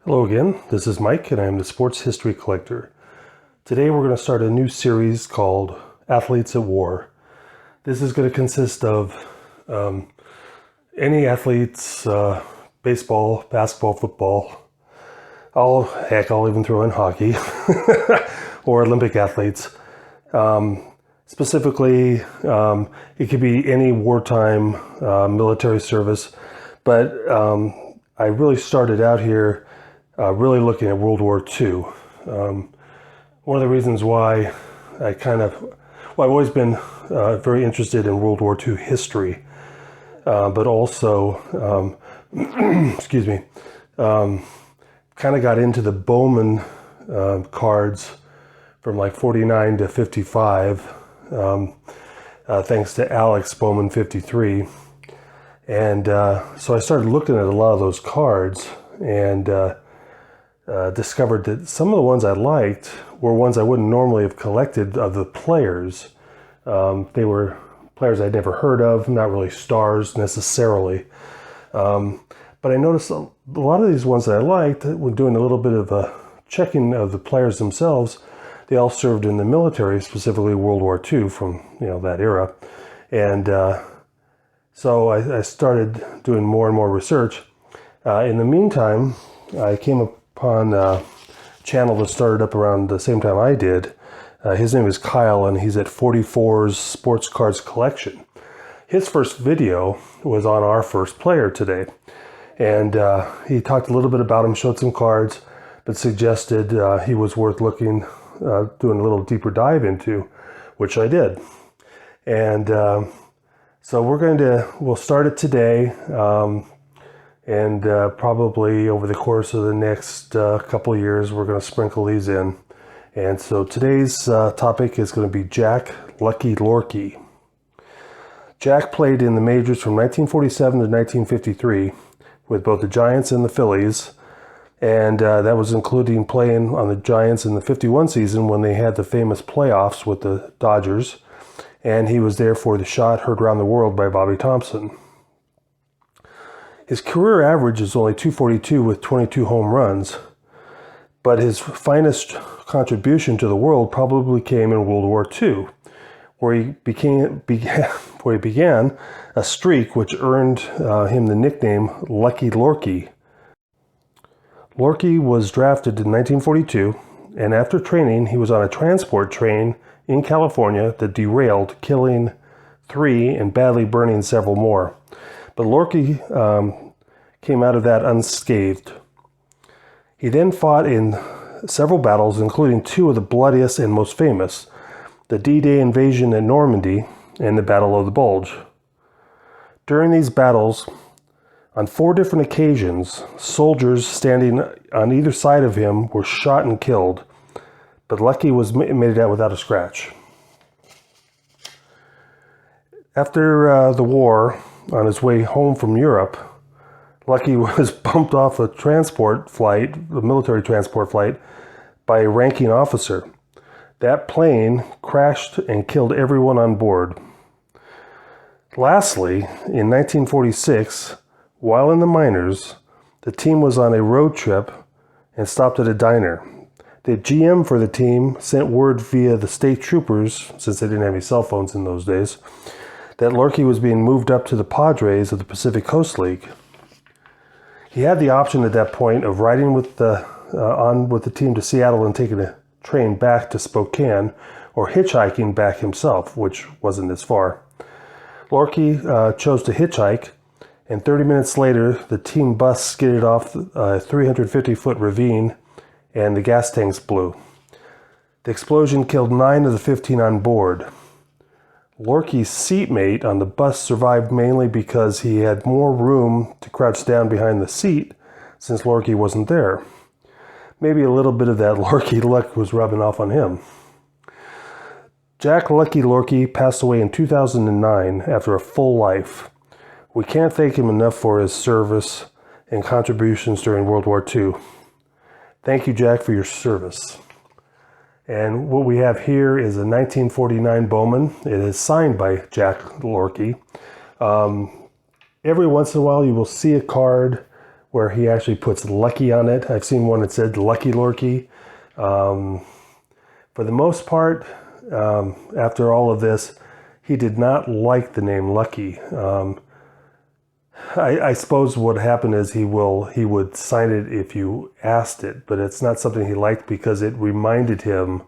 Hello again, this is Mike and I am the Sports History Collector. Today we're going to start a new series called Athletes at War. This is going to consist of any athletes, baseball, basketball, football, I'll even throw in hockey, or Olympic athletes. Specifically, it could be any wartime military service, but I really started out here really looking at World War II. One of the reasons why I've always been very interested in World War II history, but also, excuse me, kind of got into the Bowman cards from like 49 to 55, thanks to Alex Bowman 53. And so I started looking at a lot of those cards and discovered that some of the ones I liked were ones I wouldn't normally have collected of the players. They were players I'd never heard of, not really stars necessarily. But I noticed a lot of these ones that I liked, when doing a little bit of a checking of the players themselves, they all served in the military, specifically World War II from that era. And so I started doing more and more research. In the meantime, I came upon a channel that started up around the same time I did. His name is Kyle, and he's at 44's Sports Cards Collection. His first video was on our first player today. And he talked a little bit about him, showed some cards, but suggested he was worth looking, doing a little deeper dive into, which I did. And so we'll start it today. And probably over the course of the next couple of years, we're going to sprinkle these in. And so today's topic is going to be Jack Lucky Lohrke. Jack played in the majors from 1947 to 1953 with both the Giants and the Phillies. And that was including playing on the Giants in the 51 season when they had the famous playoffs with the Dodgers. And he was there for the shot heard around the world by Bobby Thompson. His career average is only .242 with 22 home runs, but his finest contribution to the world probably came in World War II, where he began a streak which earned him the nickname Lucky Lohrke. Lohrke was drafted in 1942, and after training, he was on a transport train in California that derailed, killing 3 and badly burning several more. But Lohrke came out of that unscathed. He then fought in several battles, including 2 of the bloodiest and most famous, the D-Day invasion at Normandy and the Battle of the Bulge. During these battles, on 4 different occasions, soldiers standing on either side of him were shot and killed, but Lucky made it out without a scratch. After the war, on his way home from Europe, Lucky was bumped off a military transport flight, by a ranking officer. That plane crashed and killed everyone on board. Lastly, in 1946, while in the minors, the team was on a road trip and stopped at a diner. The GM for the team sent word via the state troopers, since they didn't have any cell phones in those days, that Lohrke was being moved up to the Padres of the Pacific Coast League. He had the option at that point of riding with the team to Seattle and taking a train back to Spokane, or hitchhiking back himself, which wasn't as far. Lohrke chose to hitchhike, and 30 minutes later, the team bus skidded off a 350-foot ravine, and the gas tanks blew. The explosion killed 9 of the 15 on board. Lohrke's seatmate on the bus survived mainly because he had more room to crouch down behind the seat since Lohrke wasn't there. Maybe a little bit of that Lohrke luck was rubbing off on him. Jack Lucky Lohrke passed away in 2009 after a full life. We can't thank him enough for his service and contributions during World War II. Thank you, Jack, for your service. And what we have here is a 1949 Bowman. It is signed by Jack Lohrke. Every once in a while you will see a card where he actually puts Lucky on it. I've seen one that said Lucky Lohrke. For the most part, after all of this, he did not like the name Lucky. I suppose what happened is he would sign it if you asked it, but it's not something he liked because it reminded him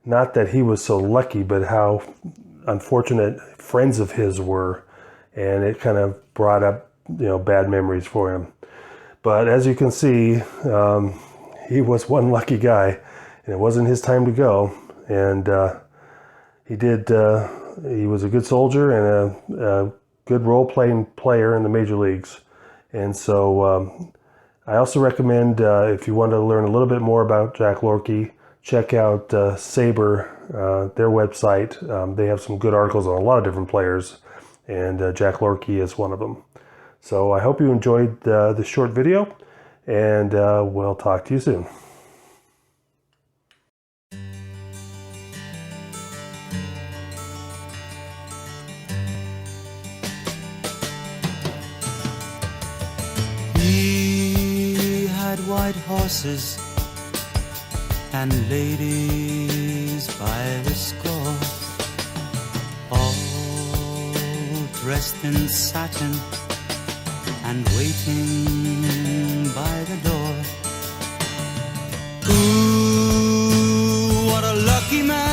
not that he was so lucky, but how unfortunate friends of his were, and it kind of brought up, bad memories for him. But as you can see, he was one lucky guy, and it wasn't his time to go. And he was a good soldier and a good role-playing player in the major leagues. And so I also recommend, if you want to learn a little bit more about Jack Lohrke, check out Saber, their website. They have some good articles on a lot of different players, and Jack Lohrke is one of them. So I hope you enjoyed the short video, and we'll talk to you soon. He had white horses and ladies by the score, all dressed in satin and waiting by the door. Ooh, what a lucky man.